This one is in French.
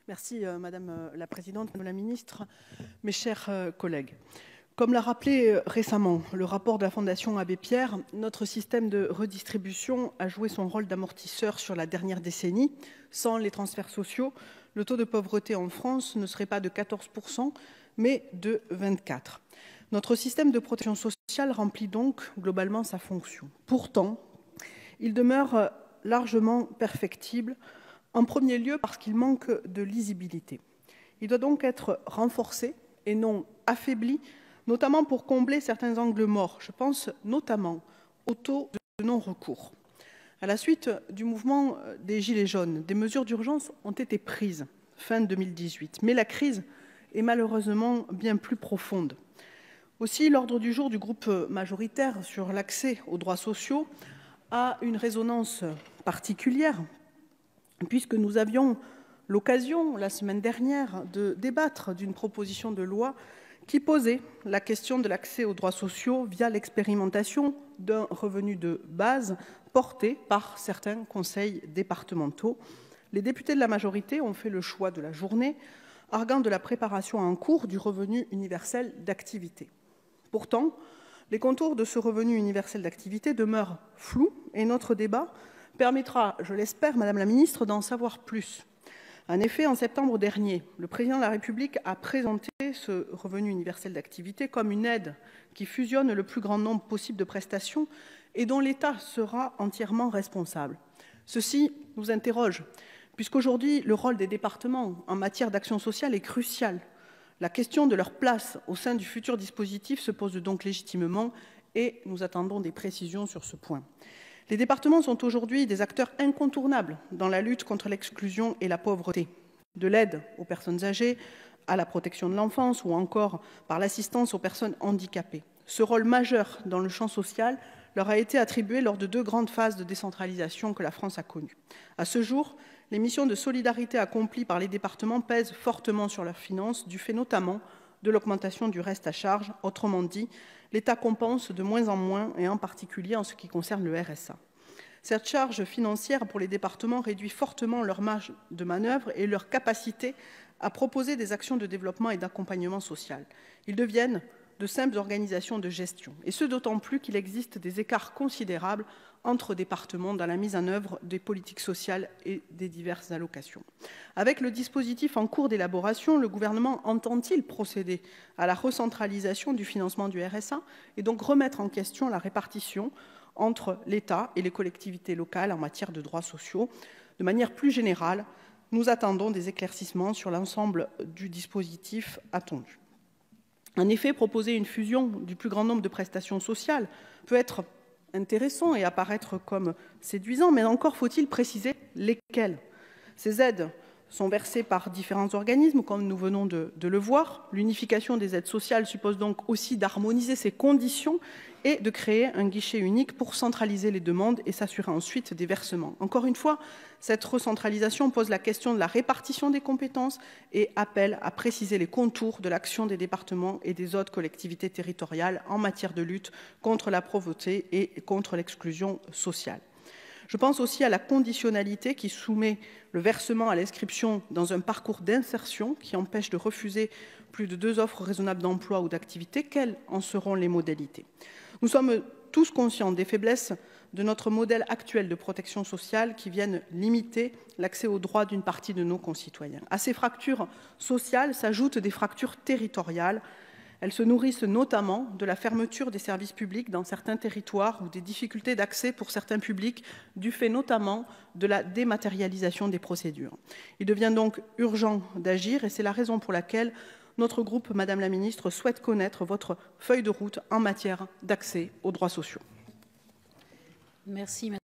Merci Madame la Présidente, Madame la Ministre, mes chers collègues. Comme l'a rappelé récemment le rapport de la Fondation Abbé Pierre, notre système de redistribution a joué son rôle d'amortisseur sur la dernière décennie. Sans les transferts sociaux, le taux de pauvreté en France ne serait pas de 14%, mais de 24%. Notre système de protection sociale remplit donc globalement sa fonction. Pourtant, il demeure largement perfectible, en premier lieu parce qu'il manque de lisibilité. Il doit donc être renforcé et non affaibli, notamment pour combler certains angles morts. Je pense notamment au taux de non-recours. À la suite du mouvement des Gilets jaunes, des mesures d'urgence ont été prises fin 2018, mais la crise est malheureusement bien plus profonde. Aussi, l'ordre du jour du groupe majoritaire sur l'accès aux droits sociaux a une résonance particulière, puisque nous avions l'occasion, la semaine dernière, de débattre d'une proposition de loi qui posait la question de l'accès aux droits sociaux via l'expérimentation d'un revenu de base porté par certains conseils départementaux. Les députés de la majorité ont fait le choix de la journée, arguant de la préparation en cours du revenu universel d'activité. Pourtant, les contours de ce revenu universel d'activité demeurent flous et notre débat permettra, je l'espère, Madame la Ministre, d'en savoir plus. En effet, en septembre dernier, le Président de la République a présenté ce revenu universel d'activité comme une aide qui fusionne le plus grand nombre possible de prestations et dont l'État sera entièrement responsable. Ceci nous interroge, puisqu'aujourd'hui, le rôle des départements en matière d'action sociale est crucial. La question de leur place au sein du futur dispositif se pose donc légitimement et nous attendons des précisions sur ce point. Les départements sont aujourd'hui des acteurs incontournables dans la lutte contre l'exclusion et la pauvreté, de l'aide aux personnes âgées, à la protection de l'enfance ou encore par l'assistance aux personnes handicapées. Ce rôle majeur dans le champ social leur a été attribué lors de 2 grandes phases de décentralisation que la France a connues. À ce jour, les missions de solidarité accomplies par les départements pèsent fortement sur leurs finances, du fait notamment de l'augmentation du reste à charge. Autrement dit, l'État compense de moins en moins, et en particulier en ce qui concerne le RSA. Cette charge financière pour les départements réduit fortement leur marge de manœuvre et leur capacité à proposer des actions de développement et d'accompagnement social. Ils deviennent de simples organisations de gestion, et ce d'autant plus qu'il existe des écarts considérables entre départements dans la mise en œuvre des politiques sociales et des diverses allocations. Avec le dispositif en cours d'élaboration, le gouvernement entend-il procéder à la recentralisation du financement du RSA et donc remettre en question la répartition entre l'État et les collectivités locales en matière de droits sociaux? De manière plus générale, nous attendons des éclaircissements sur l'ensemble du dispositif attendu. En effet, proposer une fusion du plus grand nombre de prestations sociales peut être intéressant et apparaître comme séduisant, mais encore faut-il préciser lesquelles. Ces aides sont versées par différents organismes, comme nous venons de le voir. L'unification des aides sociales suppose donc aussi d'harmoniser ces conditions et de créer un guichet unique pour centraliser les demandes et s'assurer ensuite des versements. Encore une fois, cette recentralisation pose la question de la répartition des compétences et appelle à préciser les contours de l'action des départements et des autres collectivités territoriales en matière de lutte contre la pauvreté et contre l'exclusion sociale. Je pense aussi à la conditionnalité qui soumet le versement à l'inscription dans un parcours d'insertion qui empêche de refuser plus de 2 offres raisonnables d'emploi ou d'activité. Quelles en seront les modalités? Nous sommes tous conscients des faiblesses de notre modèle actuel de protection sociale qui viennent limiter l'accès aux droits d'une partie de nos concitoyens. À ces fractures sociales s'ajoutent des fractures territoriales. Elles se nourrissent notamment de la fermeture des services publics dans certains territoires ou des difficultés d'accès pour certains publics, du fait notamment de la dématérialisation des procédures. Il devient donc urgent d'agir et c'est la raison pour laquelle notre groupe, Madame la Ministre, souhaite connaître votre feuille de route en matière d'accès aux droits sociaux. Merci.